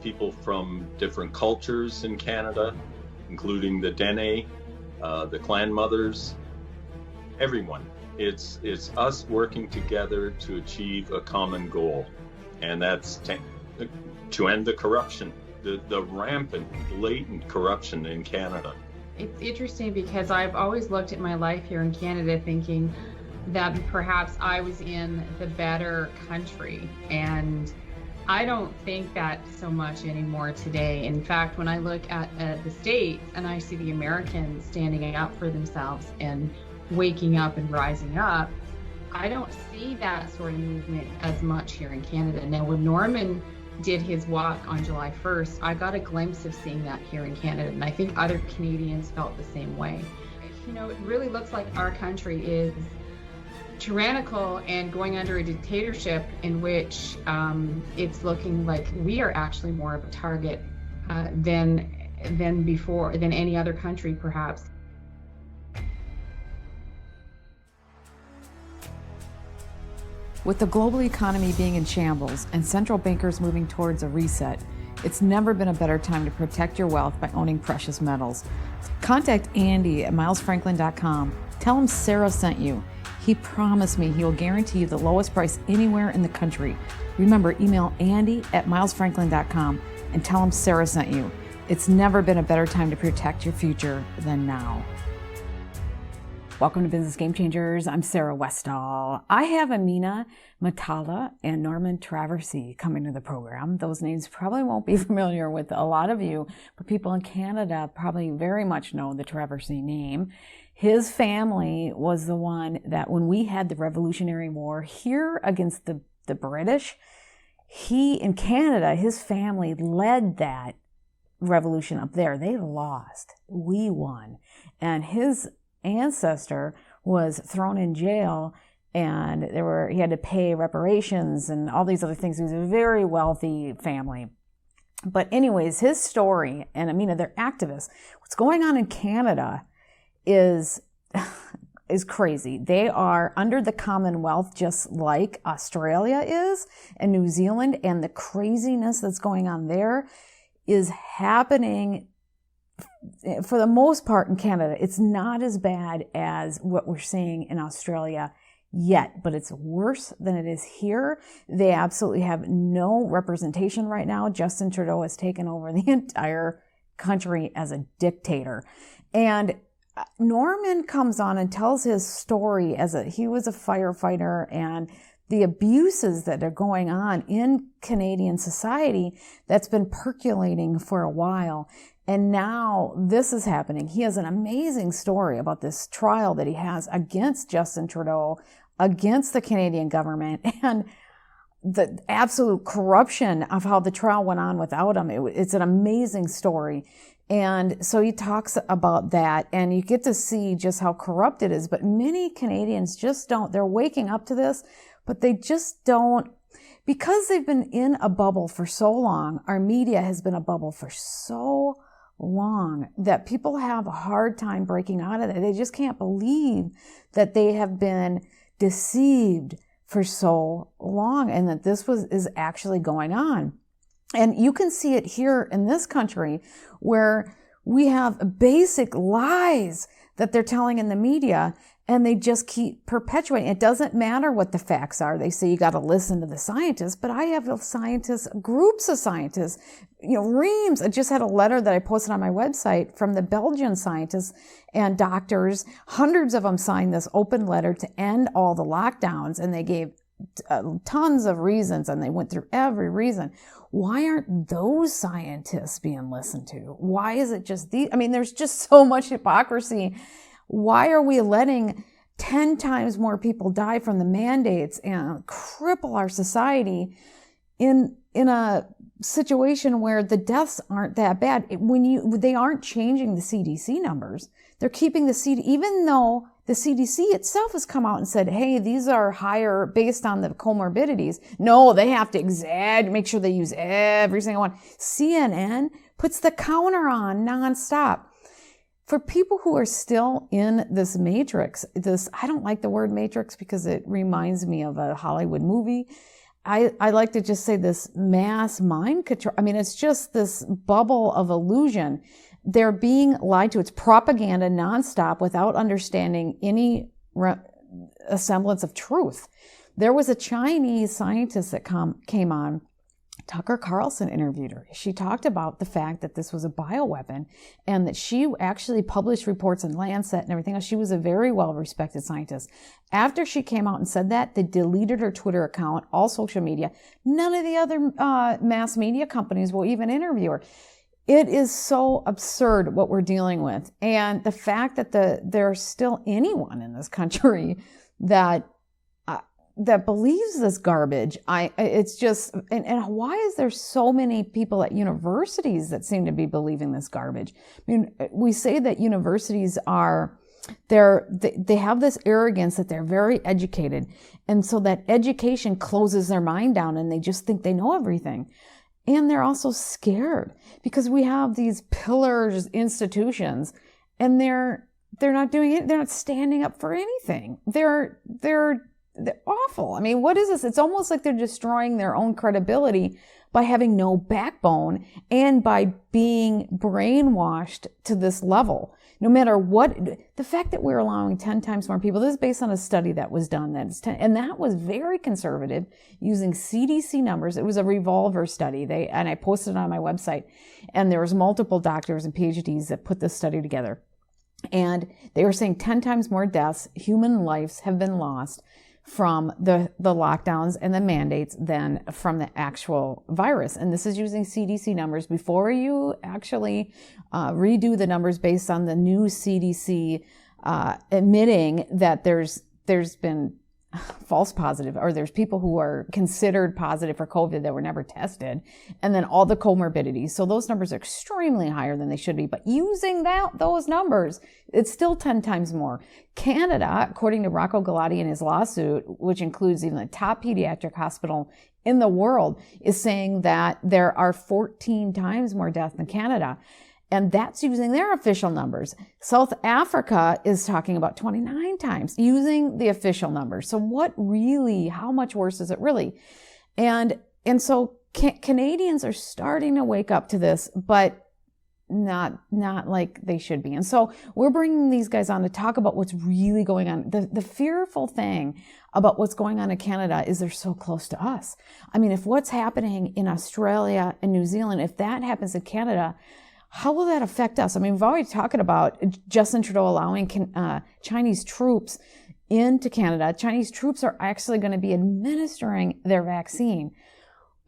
people from different cultures in Canada, including the Dene, the clan mothers, everyone. It's us working together to achieve a common goal, and that's to end the corruption, the rampant, blatant corruption in Canada. It's interesting because I've always looked at my life here in Canada thinking that perhaps I was in the better country, and I don't think that so much anymore today. In fact, when I look at the States and I see the Americans standing up for themselves and waking up and rising up, I don't see that sort of movement as much here in Canada. Now, when Norman did his walk on July 1st, I got a glimpse of seeing that here in Canada, and I think other Canadians felt the same way. You know, it really looks like our country is tyrannical and going under a dictatorship in which it's looking like we are actually more of a target than any other country, perhaps. With the global economy being in shambles and central bankers moving towards a reset, it's never been a better time to protect your wealth by owning precious metals. Contact Andy at milesfranklin.com. Tell him Sarah sent you. He promised me he will guarantee you the lowest price anywhere in the country. Remember, email Andy at milesfranklin.com and tell him Sarah sent you. It's never been a better time to protect your future than now. Welcome to Business Game Changers. I'm Sarah Westall. I have Amina Matala and Norman Traversy coming to the program. Those names probably won't be familiar with a lot of you, but people in Canada probably very much know the Traversy name. His family was the one that when we had the Revolutionary War here against the British, in Canada, his family led that revolution up there. They lost. We won. And his ancestor was thrown in jail, and he had to pay reparations and all these other things. He was a very wealthy family. But anyways, his story, and Amina, they're activists. What's going on in Canada is crazy. They are under the Commonwealth just like Australia is and New Zealand, and the craziness that's going on there is happening for the most part in Canada. It's not as bad as what we're seeing in Australia yet, but it's worse than it is here. They absolutely have no representation right now. Justin Trudeau has taken over the entire country as a dictator. And Norman comes on and tells his story he was a firefighter and the abuses that are going on in Canadian society that's been percolating for a while. And now this is happening. He has an amazing story about this trial that he has against Justin Trudeau, against the Canadian government, and the absolute corruption of how the trial went on without him. It's an amazing story. And so he talks about that, and you get to see just how corrupt it is. But many Canadians just don't. They're waking up to this, but they just don't. Because they've been in a bubble for so long, our media has been a bubble for so long that people have a hard time breaking out of it. They just can't believe that they have been deceived for so long and that this is actually going on. And you can see it here in this country where we have basic lies that they're telling in the media, and they just keep perpetuating. It doesn't matter what the facts are. They say you got to listen to the scientists, but I have scientists, groups of scientists, reams. I just had a letter that I posted on my website from the Belgian scientists and doctors. Hundreds of them signed this open letter to end all the lockdowns, and they gave tons of reasons, and they went through every reason. Why aren't those scientists being listened to? Why is it just these? I mean, there's just so much hypocrisy. Why are we letting 10 times more people die from the mandates and cripple our society in a situation where the deaths aren't that bad? They aren't changing the CDC numbers. They're keeping the CDC, even though the CDC itself has come out and said, hey, these are higher based on the comorbidities. No, they have to make sure they use every single one. CNN puts the counter on nonstop. For people who are still in this matrix, I don't like the word matrix because it reminds me of a Hollywood movie. I like to just say this mass mind control. I mean, it's just this bubble of illusion. They're being lied to. It's propaganda nonstop without understanding any a semblance of truth. There was a Chinese scientist that came on. Tucker Carlson interviewed her. She talked about the fact that this was a bioweapon and that she actually published reports in Lancet and everything else. She was a very well-respected scientist. After she came out and said that, they deleted her Twitter account, all social media. None of the other mass media companies will even interview her. It is so absurd what we're dealing with. And the fact that there's still anyone in this country that believes this garbage, it's just, and why is there so many people at universities that seem to be believing this garbage? I mean, we say that universities they have this arrogance that they're very educated. And so that education closes their mind down and they just think they know everything. And they're also scared because we have these pillars institutions and they're not doing it. They're not standing up for anything. They're awful. I mean, what is this? It's almost like they're destroying their own credibility by having no backbone and by being brainwashed to this level. No matter what, the fact that we're allowing 10 times more people, this is based on a study that was done, and that was very conservative using CDC numbers. It was a revolver study. And I posted it on my website, and there was multiple doctors and PhDs that put this study together. And they were saying 10 times more deaths, human lives have been lost from the lockdowns and the mandates than from the actual virus. And this is using CDC numbers before you actually redo the numbers based on the new CDC admitting that there's been false positive, or there's people who are considered positive for COVID that were never tested, and then all the comorbidities. So those numbers are extremely higher than they should be. But using those numbers, it's still 10 times more. Canada, according to Rocco Galati in his lawsuit, which includes even the top pediatric hospital in the world, is saying that there are 14 times more deaths than Canada. And that's using their official numbers. South Africa is talking about 29 times using the official numbers. So how much worse is it really? And so Canadians are starting to wake up to this, but not like they should be. And so we're bringing these guys on to talk about what's really going on. The fearful thing about what's going on in Canada is they're so close to us. I mean, if what's happening in Australia and New Zealand, if that happens in Canada, how will that affect us? I mean, we've already talked about Justin Trudeau allowing Chinese troops into Canada. Chinese troops are actually going to be administering their vaccine.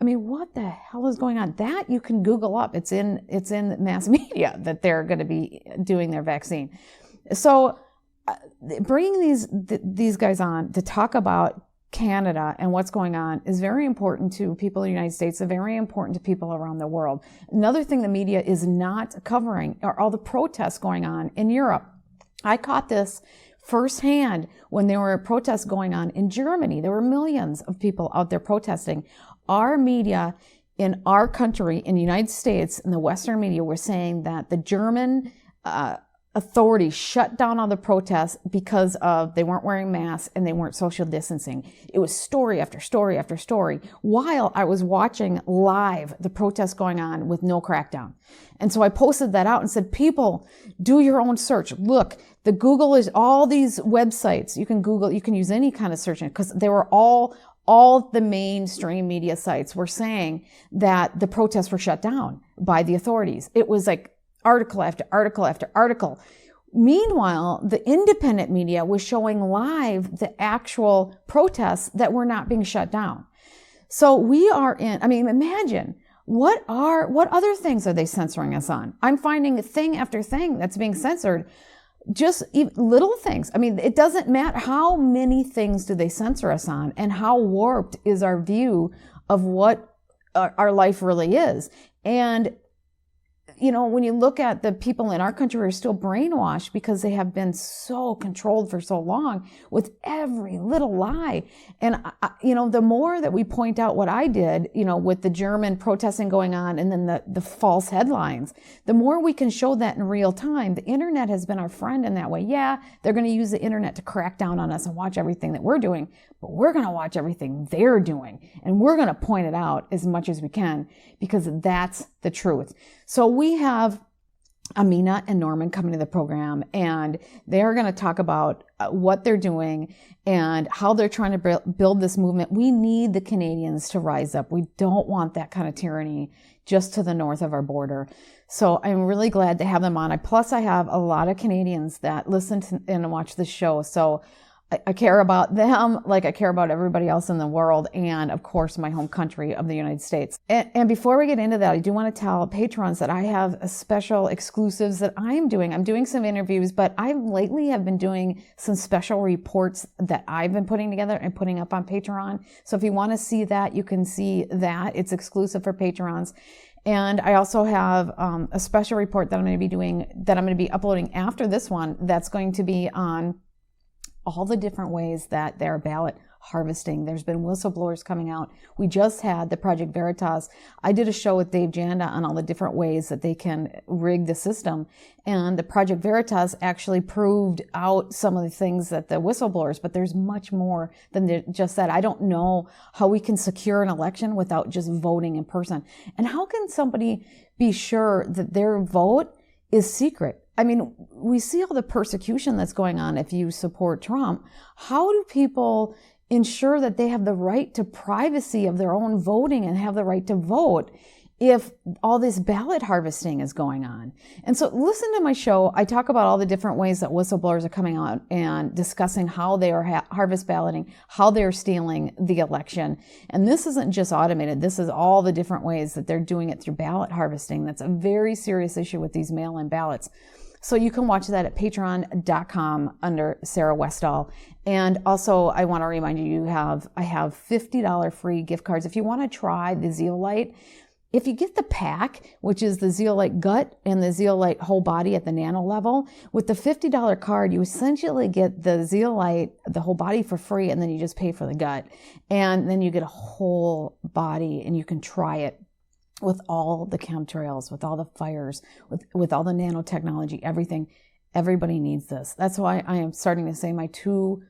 I mean, what the hell is going on? That you can Google up. It's in mass media that they're going to be doing their vaccine. So bringing these guys on to talk about Canada and what's going on is very important to people in the United States, and very important to people around the world. Another thing the media is not covering are all the protests going on in Europe. I caught this firsthand when there were protests going on in Germany. There were millions of people out there protesting. Our media in our country, in the United States, in the Western media, were saying that the German authorities shut down all the protests because they weren't wearing masks and they weren't social distancing. It was story after story after story while I was watching live the protests going on with no crackdown. And so I posted that out and said, people, do your own search. Look, the Google is all these websites. You can Google, you can use any kind of search, because they were all the mainstream media sites were saying that the protests were shut down by the authorities. It was like article after article after article. Meanwhile, the independent media was showing live the actual protests that were not being shut down. So we are imagine what other things are they censoring us on? I'm finding thing after thing that's being censored, just little things. I mean, it doesn't matter how many things do they censor us on, and how warped is our view of what our life really is. And when you look at the people in our country who are still brainwashed because they have been so controlled for so long with every little lie. And, the more that we point out what I did, with the German protesting going on and then the false headlines, the more we can show that in real time. The internet has been our friend in that way. Yeah, they're going to use the internet to crack down on us and watch everything that we're doing, but we're going to watch everything they're doing. And we're going to point it out as much as we can because that's the truth. So we have Amina and Norman coming to the program, and they are going to talk about what they're doing and how they're trying to build this movement. We need the Canadians to rise up. We don't want that kind of tyranny just to the north of our border. So I'm really glad to have them on. Plus, I have a lot of Canadians that listen to and watch this show. So I care about them like I care about everybody else in the world, and of course my home country of the United States. And before we get into that, I do want to tell patrons that I have a special exclusives that I'm doing. I'm doing some interviews, but I lately have been doing some special reports that I've been putting together and putting up on Patreon. So if you want to see that, you can see that. It's exclusive for patrons. And I also have a special report that I'm going to be uploading after this one that's going to be on all the different ways that they're ballot harvesting. There's been whistleblowers coming out. We just had the Project Veritas. I did a show with Dave Janda on all the different ways that they can rig the system. And the Project Veritas actually proved out some of the things that the whistleblowers, but there's much more than just that. I don't know how we can secure an election without just voting in person. And how can somebody be sure that their vote is secret? I mean, we see all the persecution that's going on if you support Trump. How do people ensure that they have the right to privacy of their own voting and have the right to vote if all this ballot harvesting is going on? And so listen to my show. I talk about all the different ways that whistleblowers are coming out and discussing how they are harvest balloting, how they're stealing the election. And this isn't just automated. This is all the different ways that they're doing it through ballot harvesting. That's a very serious issue with these mail-in ballots. So you can watch that at patreon.com under Sarah Westall. And also, I want to remind you, I have $50 free gift cards. If you want to try the Zeolite, if you get the pack, which is the Zeolite gut and the Zeolite whole body at the nano level, with the $50 card, you essentially get the Zeolite, the whole body for free, and then you just pay for the gut. And then you get a whole body, and you can try it with all the chemtrails, with all the fires, with all the nanotechnology, everything. Everybody needs this. That's why I am starting to say my 2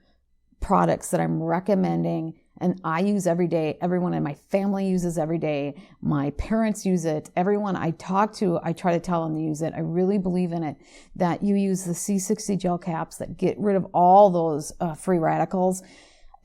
products that I'm recommending and I use every day. Everyone in my family uses every day. My parents use it. Everyone I talk to, I try to tell them to use it. I really believe in it, that you use the C60 gel caps that get rid of all those free radicals.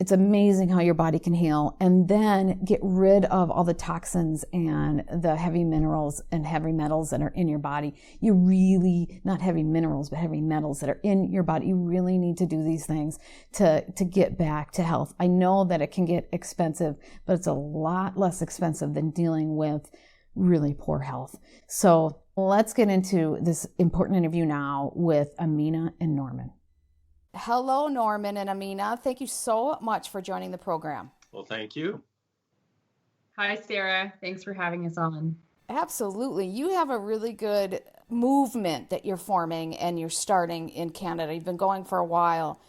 It's amazing how your body can heal, and then get rid of all the toxins and the heavy minerals and heavy metals that are in your body. You really, not heavy minerals, but heavy metals that are in your body. You really need to do these things to get back to health. I know that it can get expensive, but it's a lot less expensive than dealing with really poor health. So let's get into this important interview now with Amina and Norman. Hello, Norman and Amina. Thank you so much for joining the program. Well, thank you. Hi, Sarah. Thanks for having us on. Absolutely. You have a really good movement that you're forming and you're starting in Canada. You've been going for a while.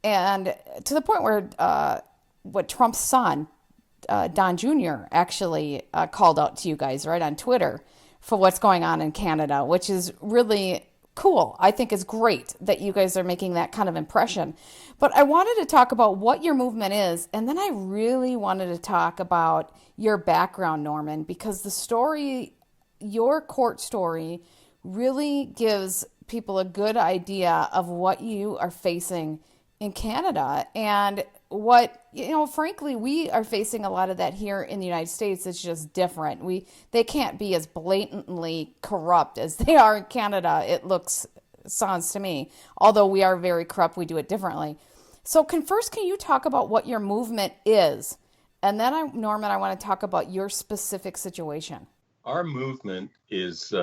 And to the point where what Trump's son, Don Jr., actually called out to you guys, right, on Twitter for what's going on in Canada, which is really cool. I think it's great that you guys are making that kind of impression. But I wanted to talk about what your movement is, and then I really wanted to talk about your background, Norman, because the story, your court story, really gives people a good idea of what you are facing in Canada and what, frankly, we are facing a lot of that here in the United States. It's just different. They can't be as blatantly corrupt as they are in Canada, sounds to me. Although we are very corrupt, we do it differently. So can you talk about what your movement is? And then, Norman, I want to talk about your specific situation. Our movement is,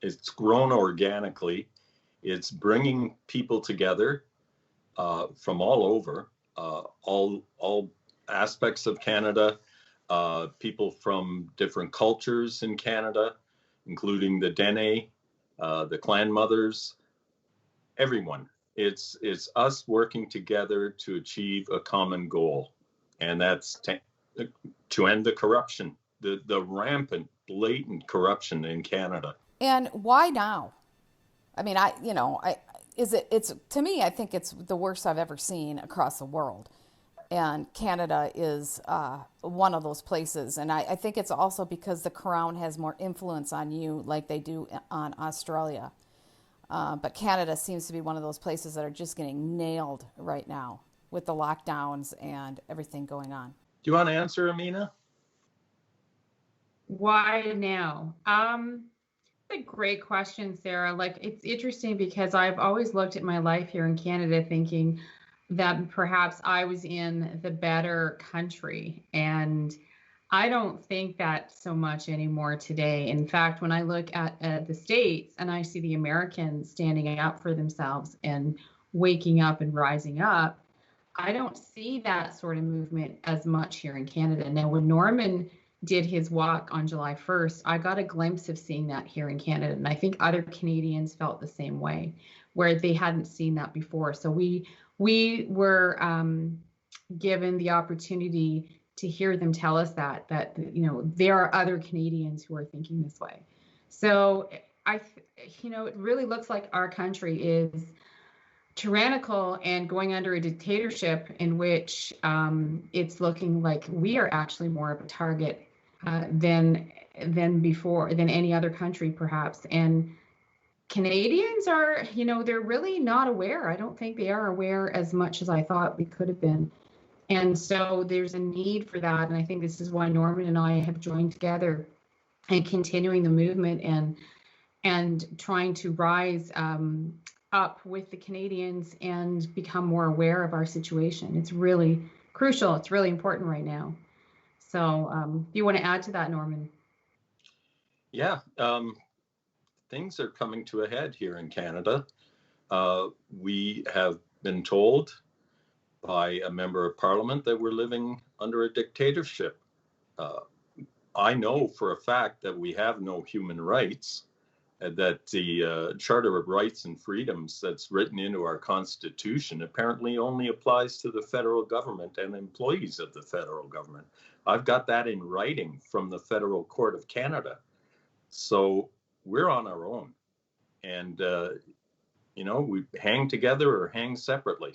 it's grown organically. It's bringing people together from all over. All aspects of Canada, people from different cultures in Canada, including the Dene, the clan mothers, everyone. It's us working together to achieve a common goal, and that's to end the corruption, the rampant, blatant corruption in Canada. And why now? I mean, it's to me, I think it's the worst I've ever seen across the world. And Canada is one of those places. And I think it's also because the Crown has more influence on you like they do on Australia. But Canada seems to be one of those places that are just getting nailed right now with the lockdowns and everything going on. Do you want to answer, Amina? Why now? A great question, Sarah. Like, it's interesting because I've always looked at my life here in Canada thinking that perhaps I was in the better country. And I don't think that so much anymore today. In fact, when I look at the States and I see the Americans standing up for themselves and waking up and rising up, I don't see that sort of movement as much here in Canada. Now, when Norman did his walk on July 1st, I got a glimpse of seeing that here in Canada. And I think other Canadians felt the same way, where they hadn't seen that before. So we were given the opportunity to hear them tell us that there are other Canadians who are thinking this way. So it really looks like our country is tyrannical and going under a dictatorship in which it's looking like we are actually more of a target than any other country, perhaps. And Canadians are, they're really not aware. I don't think they are aware as much as I thought we could have been. And so there's a need for that. And I think this is why Norman and I have joined together and continuing the movement and trying to rise up with the Canadians and become more aware of our situation. It's really crucial. It's really important right now. So do you want to add to that, Norman? Yeah, things are coming to a head here in Canada. We have been told by a member of parliament that we're living under a dictatorship. I know for a fact that we have no human rights, that the Charter of Rights and Freedoms that's written into our Constitution apparently only applies to the federal government and employees of the federal government. I've got that in writing from the Federal Court of Canada. So we're on our own. And, we hang together or hang separately.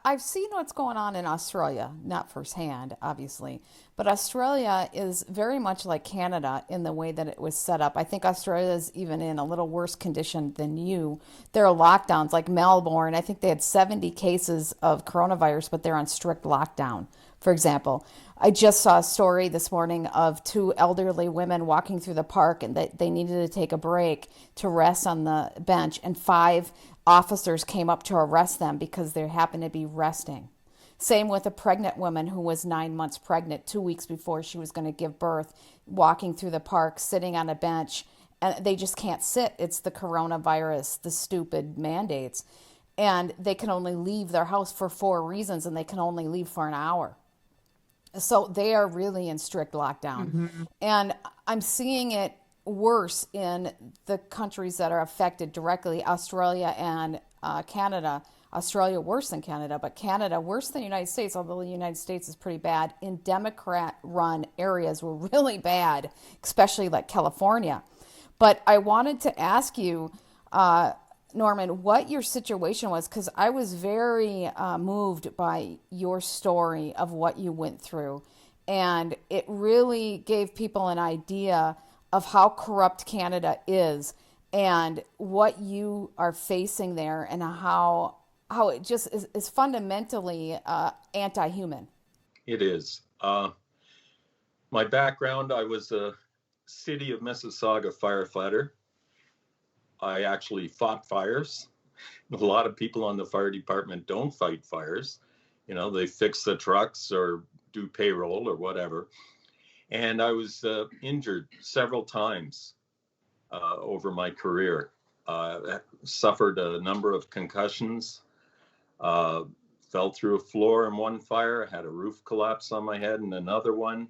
I've seen what's going on in Australia, not firsthand, obviously, but Australia is very much like Canada in the way that it was set up. I think Australia is even in a little worse condition than you. There are lockdowns, like Melbourne. I think they had 70 cases of coronavirus, but they're on strict lockdown. For example, I just saw a story this morning of two elderly women walking through the park, and they needed to take a break to rest on the bench, and 5 officers came up to arrest them because they happened to be resting. Same with a pregnant woman who was 9 months pregnant, 2 weeks before she was going to give birth, walking through the park, sitting on a bench, and they just can't sit. It's the coronavirus, the stupid mandates. And they can only leave their house for 4 reasons, and they can only leave for an hour. So they are really in strict lockdown. Mm-hmm. And I'm seeing it worse in the countries that are affected directly, Australia and Canada. Australia worse than Canada, but Canada worse than the United States, although the United States is pretty bad. In Democrat-run areas were really bad, especially like California. But I wanted to ask you, Norman, what your situation was, because I was very moved by your story of what you went through. And it really gave people an idea of how corrupt Canada is and what you are facing there and how it just is fundamentally anti-human. It is. My background, I was a City of Mississauga firefighter. I actually fought fires. A lot of people on the fire department don't fight fires. They fix the trucks or do payroll or whatever. And I was injured several times over my career. Suffered a number of concussions, fell through a floor in one fire, had a roof collapse on my head in another one,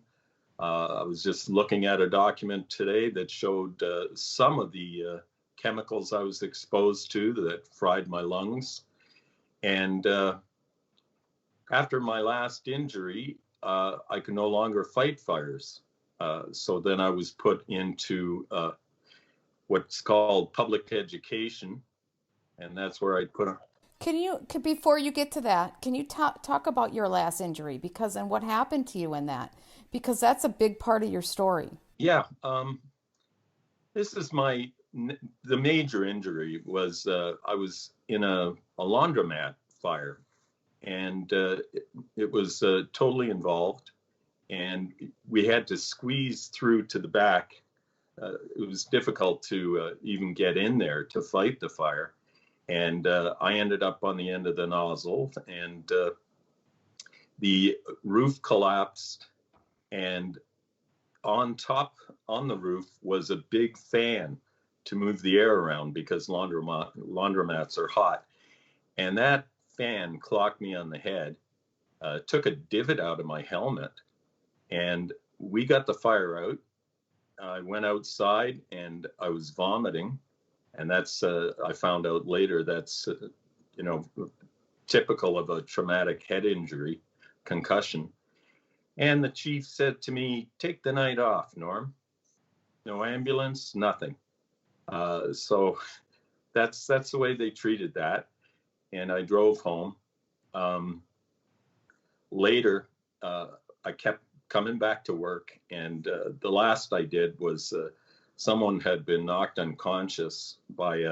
I was just looking at a document today that showed some of the chemicals I was exposed to that fried my lungs. And after my last injury, I could no longer fight fires. So then I was put into what's called public education, and that's where I put on. Before you get to that, can you talk about your last injury and what happened to you in that? Because that's a big part of your story. Yeah, this is the major injury was I was in a laundromat fire, and it was totally involved, and we had to squeeze through to the back. It was difficult to even get in there to fight the fire. And I ended up on the end of the nozzle, and the roof collapsed, and on the roof was a big fan to move the air around because laundromats are hot. And that fan clocked me on the head, took a divot out of my helmet, and we got the fire out. I went outside and I was vomiting. And that's, I found out later, that's, typical of a traumatic head injury, concussion. And the chief said to me, take the night off, Norm. No ambulance, nothing. So that's the way they treated that. And I drove home. Later, I kept coming back to work. And the last I did was someone had been knocked unconscious by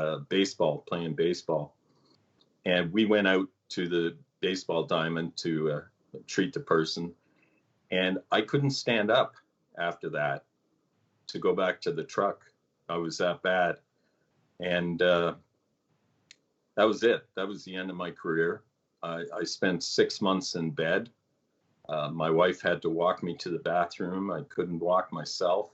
playing baseball. And we went out to the baseball diamond to treat the person. And I couldn't stand up after that to go back to the truck. I was that bad. And that was it. That was the end of my career. I spent 6 months in bed. My wife had to walk me to the bathroom. I couldn't walk myself.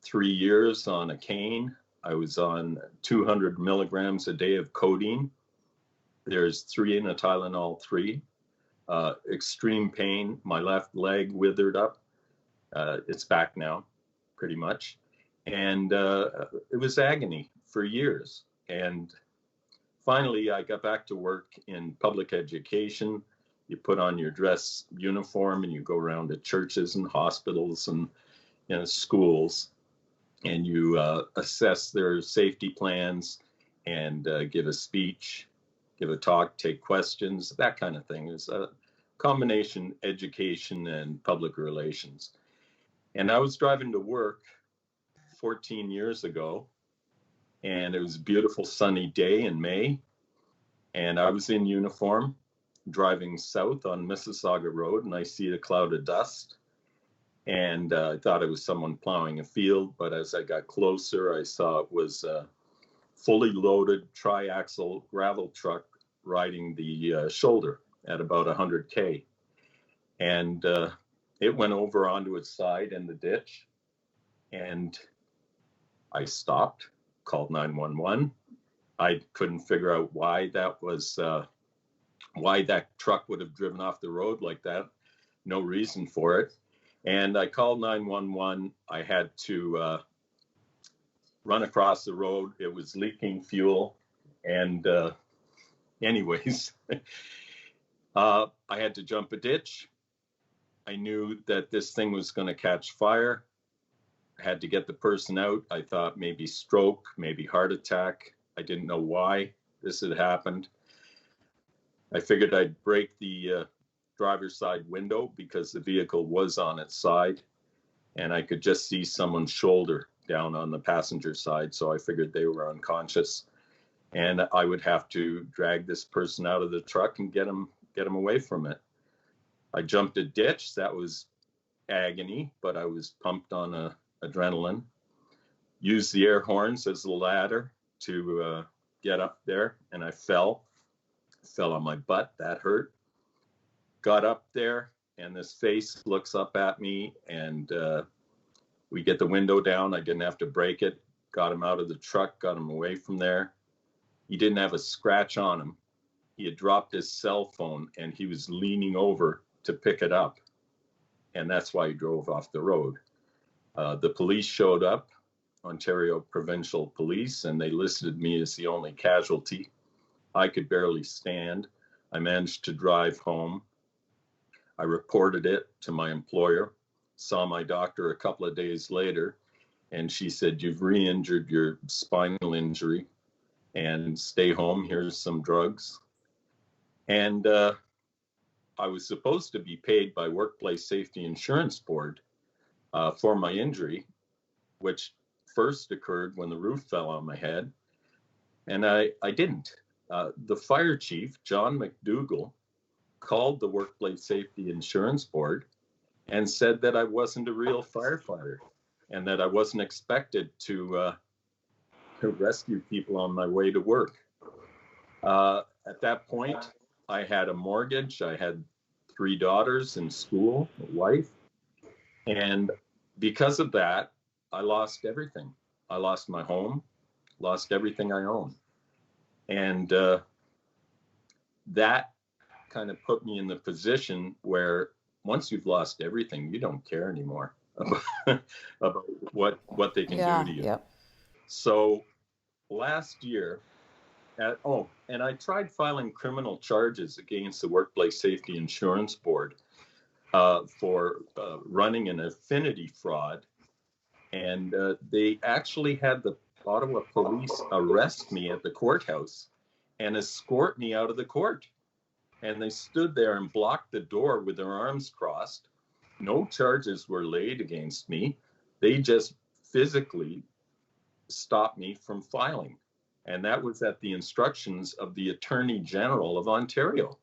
3 years on a cane. I was on 200 milligrams a day of codeine. There's 3 in a Tylenol 3. Extreme pain. My left leg withered up. It's back now, pretty much. And it was agony for years. And finally, I got back to work in public education. You put on your dress uniform and you go around to churches and hospitals and schools, and you assess their safety plans and give a speech, give a talk, take questions, that kind of thing. It's a combination education and public relations. And I was driving to work 14 years ago, and it was a beautiful sunny day in May, and I was in uniform driving south on Mississauga Road, and I see a cloud of dust. And I thought it was someone plowing a field, but as I got closer, I saw it was a fully loaded tri-axle gravel truck riding the shoulder at about 100K. And it went over onto its side in the ditch. And I stopped, called 911. I couldn't figure out why that truck would have driven off the road like that. No reason for it. And I called 911. I had to run across the road. It was leaking fuel. And anyways, I had to jump a ditch. I knew that this thing was going to catch fire. I had to get the person out. I thought maybe stroke, maybe heart attack. I didn't know why this had happened. I figured I'd break the driver's side window because the vehicle was on its side, and I could just see someone's shoulder down on the passenger side. So I figured they were unconscious, and I would have to drag this person out of the truck and get him away from it. I jumped a ditch. That was agony, but I was pumped on adrenaline. Used the air horns as the ladder to get up there, and I fell on my butt. That hurt. Got up there, and this face looks up at me, and we get the window down. I didn't have to break it. Got him out of the truck, got him away from there. He didn't have a scratch on him. He had dropped his cell phone, and he was leaning over to pick it up. and that's why he drove off the road. The police showed up, Ontario Provincial Police, and they listed me as the only casualty. I could barely stand. I managed to drive home. I reported it to my employer, saw my doctor a couple of days later, and she said, "You've re-injured your spinal injury, and stay home. Here's some drugs." And I was supposed to be paid by Workplace Safety Insurance Board for my injury, which first occurred when the roof fell on my head, and I didn't. The fire chief, John McDougall, called the Workplace Safety Insurance Board and said that I wasn't a real firefighter and that I wasn't expected to rescue people on my way to work. At that point, I had a mortgage. I had 3 daughters in school, a wife. And because of that, I lost everything. I lost my home, lost everything I own. And that kind of put me in the position where once you've lost everything, you don't care anymore about what they can do to you. Yep. So last year, and I tried filing criminal charges against the Workplace Safety Insurance Board for running an affinity fraud. And they actually had the Ottawa police arrest me at the courthouse and escort me out of the court. And they stood there and blocked the door with their arms crossed. No charges were laid against me. They just physically stopped me from filing. And that was at the instructions of the Attorney General of Ontario.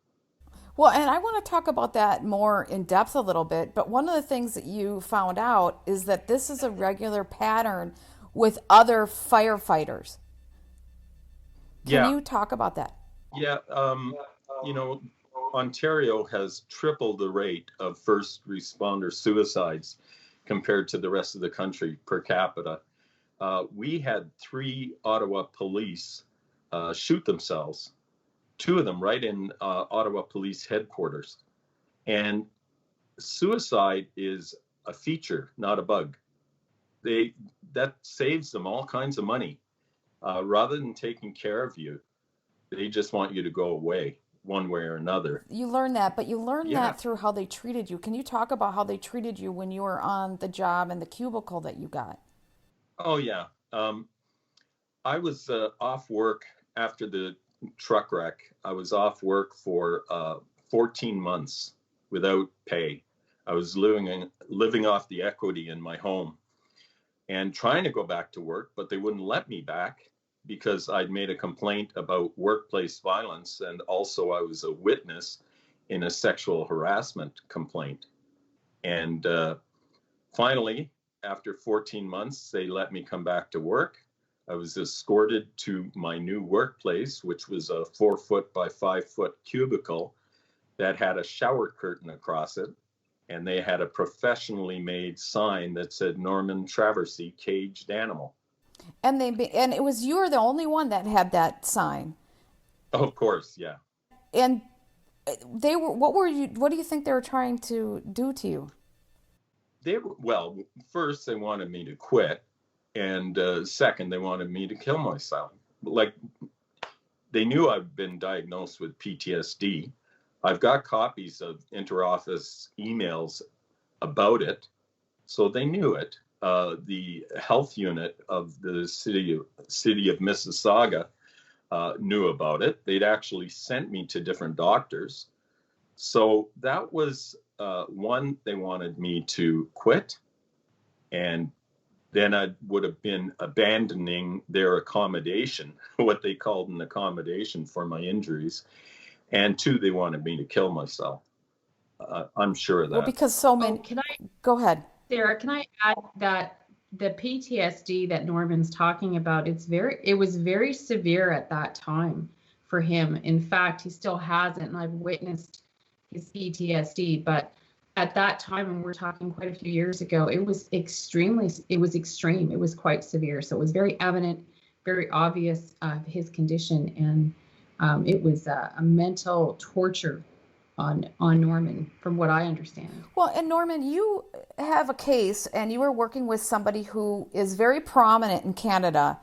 Well, and I want to talk about that more in depth a little bit, but one of the things that you found out is that this is a regular pattern with other firefighters. Can you talk about that? Yeah, Ontario has tripled the rate of first responder suicides compared to the rest of the country per capita. We had 3 Ottawa police shoot themselves, 2 of them right in Ottawa Police Headquarters. And suicide is a feature, not a bug. That saves them all kinds of money. Rather than taking care of you, they just want you to go away one way or another. You learn that, but you learn that through how they treated you. Can you talk about how they treated you when you were on the job and the cubicle that you got? Oh, yeah. I was off work after the truck wreck. I was off work for 14 months without pay. I was living off the equity in my home and trying to go back to work, but they wouldn't let me back because I'd made a complaint about workplace violence, and also I was a witness in a sexual harassment complaint. And finally, after 14 months, they let me come back to work. I was escorted to my new workplace, which was a 4-foot by 5-foot cubicle that had a shower curtain across it. And they had a professionally made sign that said Norman Traversy, caged animal. And it was you were the only one that had that sign. Oh, of course, yeah. And they were. What do you think they were trying to do to you? First they wanted me to quit, and second they wanted me to kill myself. Like, they knew I've been diagnosed with PTSD. I've got copies of interoffice emails about it, so they knew it. The health unit of the city of Mississauga knew about it. They'd actually sent me to different doctors. So that was one, they wanted me to quit, and then I would have been abandoning their accommodation, what they called an accommodation for my injuries. And 2, they wanted me to kill myself. I'm sure of that. Well, because so many. Go ahead, Sarah, can I add that the PTSD that Norman's talking about, it was very severe at that time for him. In fact, he still has it, and I've witnessed his PTSD. But at that time, and we're talking quite a few years ago, it was extreme. It was quite severe. So it was very evident, very obvious of his condition, and it was a mental torture on Norman, from what I understand. Well, and Norman, you have a case and you were working with somebody who is very prominent in Canada,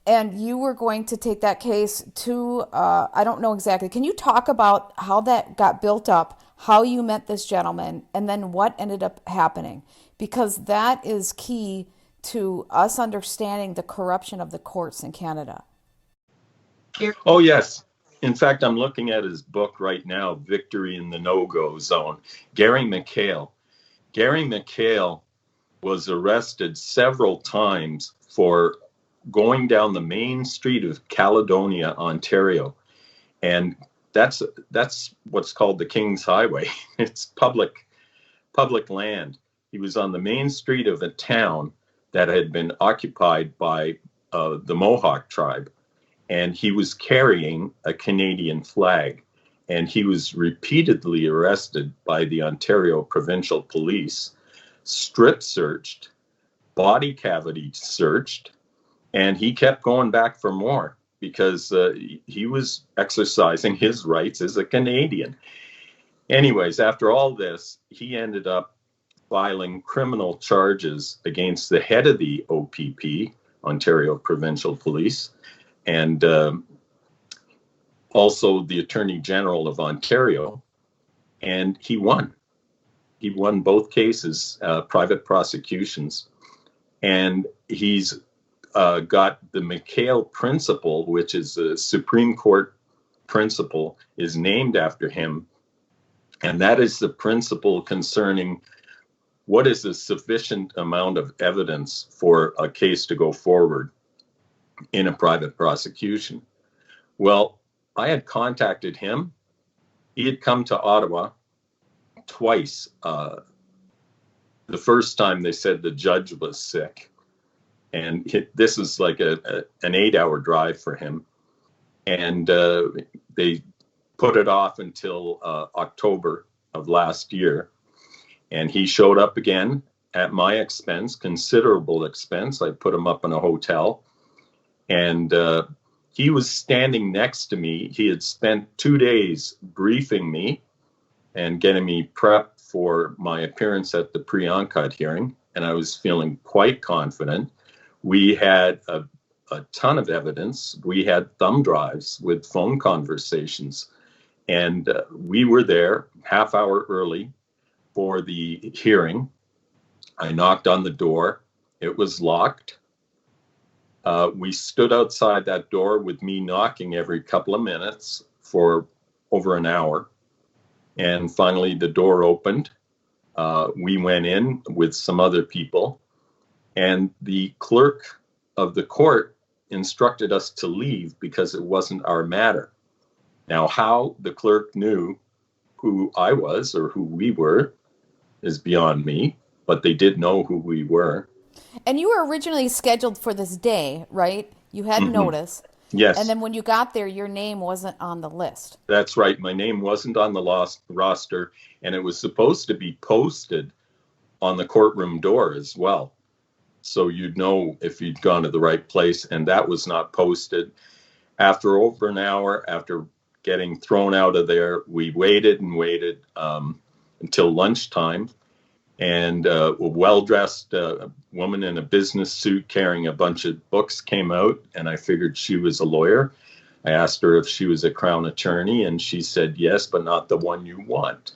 and you were going to take that case to, I don't know exactly. Can you talk about how that got built up, how you met this gentleman, and then what ended up happening? Because that is key to us understanding the corruption of the courts in Canada. Oh, yes. In fact, I'm looking at his book right now, Victory in the No-Go Zone. Gary McHale. Gary McHale was arrested several times for going down the main street of Caledonia, Ontario. And that's what's called the King's Highway. It's public land. He was on the main street of a town that had been occupied by the Mohawk tribe. And he was carrying a Canadian flag. And he was repeatedly arrested by the Ontario Provincial Police, strip searched, body cavity searched, and he kept going back for more because he was exercising his rights as a Canadian. Anyways, after all this, he ended up filing criminal charges against the head of the OPP, Ontario Provincial Police, and also the Attorney General of Ontario, and he won. He won both cases, private prosecutions, and he's got the McHale principle, which is a Supreme Court principle, is named after him, and that is the principle concerning what is a sufficient amount of evidence for a case to go forward in a private prosecution. Well, I had contacted him. He had come to Ottawa twice. The first time they said the judge was sick, and this is like an 8-hour drive for him. And they put it off until October of last year. And he showed up again at my expense, considerable expense. I put him up in a hotel. And he was standing next to me. He had spent 2 days briefing me and getting me prepped for my appearance at the pre-enquête hearing. And I was feeling quite confident. We had a ton of evidence. We had thumb drives with phone conversations. And we were there half hour early for the hearing. I knocked on the door. It was locked. We stood outside that door with me knocking every couple of minutes for over an hour. And finally, the door opened. We went in with some other people. And the clerk of the court instructed us to leave because it wasn't our matter. Now, how the clerk knew who I was or who we were is beyond me, but they did know who we were. And you were originally scheduled for this day, right? You had notice. Yes. And then when you got there, your name wasn't on the list. That's right. My name wasn't on the roster, and it was supposed to be posted on the courtroom door as well. So you'd know if you'd gone to the right place, and that was not posted. After over an hour, after getting thrown out of there, we waited and waited until lunchtime. And a well-dressed woman in a business suit carrying a bunch of books came out, and I figured she was a lawyer. I asked her if she was a Crown attorney, and she said yes, but not the one you want.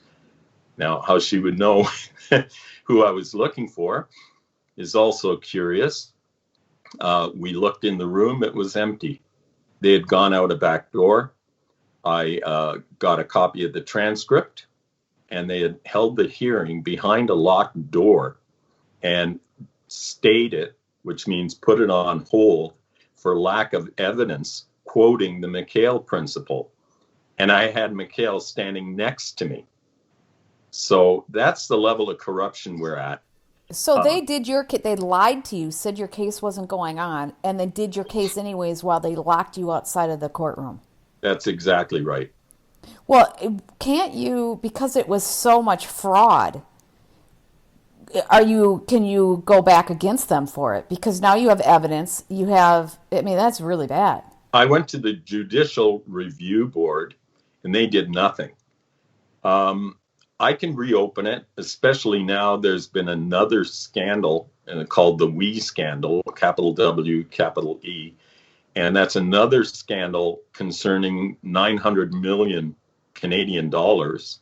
Now, how she would know who I was looking for is also curious. We looked in the room. It was empty. They had gone out a back door. I got a copy of the transcript, and they had held the hearing behind a locked door and stayed it, which means put it on hold for lack of evidence, quoting the McHale principle. And I had McHale standing next to me. So that's the level of corruption we're at. So they lied to you, said your case wasn't going on, and then did your case anyways while they locked you outside of the courtroom. That's exactly right. Well, can't you, because it was so much fraud, can you go back against them for it? Because now you have evidence, that's really bad. I went to the Judicial Review Board, and they did nothing. I can reopen it, especially now there's been another scandal called the We scandal, capital W, capital E. And that's another scandal concerning 900 million Canadian dollars.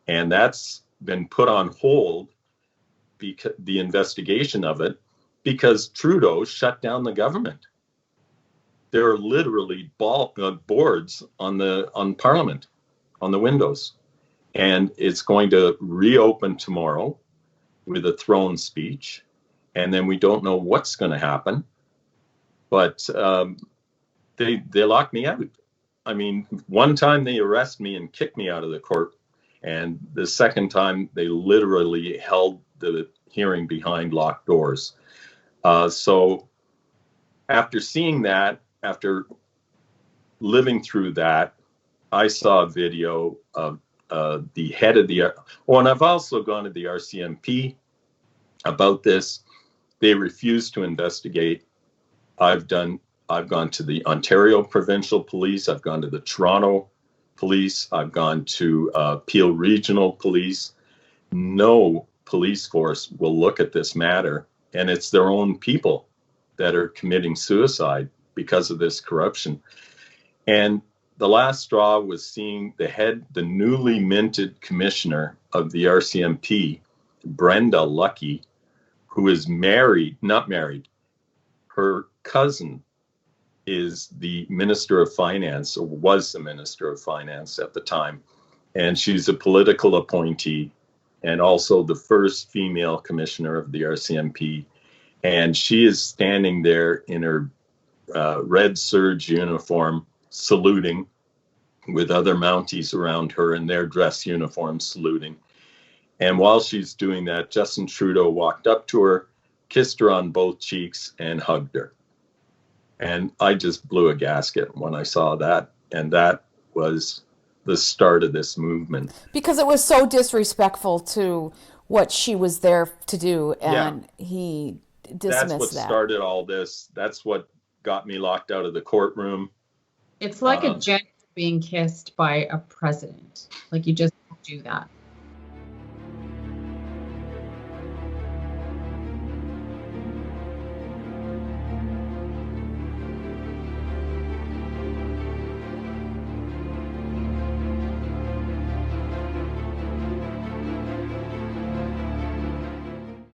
And that's been put on hold, because the investigation of it, because Trudeau shut down the government. There are literally boards on Parliament, on the windows. And it's going to reopen tomorrow with a throne speech. And then we don't know what's going to happen. But they locked me out. I mean, one time they arrest me and kick me out of the court. And the second time they literally held the hearing behind locked doors. So after seeing that, after living through that, I saw a video of the head of the, and I've also gone to the RCMP about this. They refused to investigate. I've gone to the Ontario Provincial Police. I've gone to the Toronto Police. I've gone to Peel Regional Police. No police force will look at this matter, and it's their own people that are committing suicide because of this corruption. And the last straw was seeing the newly minted commissioner of the RCMP, Brenda Lucky, who is not married. Her cousin is the Minister of Finance, or was the Minister of Finance at the time. And she's a political appointee and also the first female commissioner of the RCMP. And she is standing there in her red serge uniform, saluting, with other Mounties around her in their dress uniforms, saluting. And while she's doing that, Justin Trudeau walked up to her, kissed her on both cheeks, and hugged her. And I just blew a gasket when I saw that. And that was the start of this movement. Because it was so disrespectful to what she was there to do, and he dismissed that. That's what started all this. That's what got me locked out of the courtroom. It's like a general being kissed by a president. Like, you just don't do that.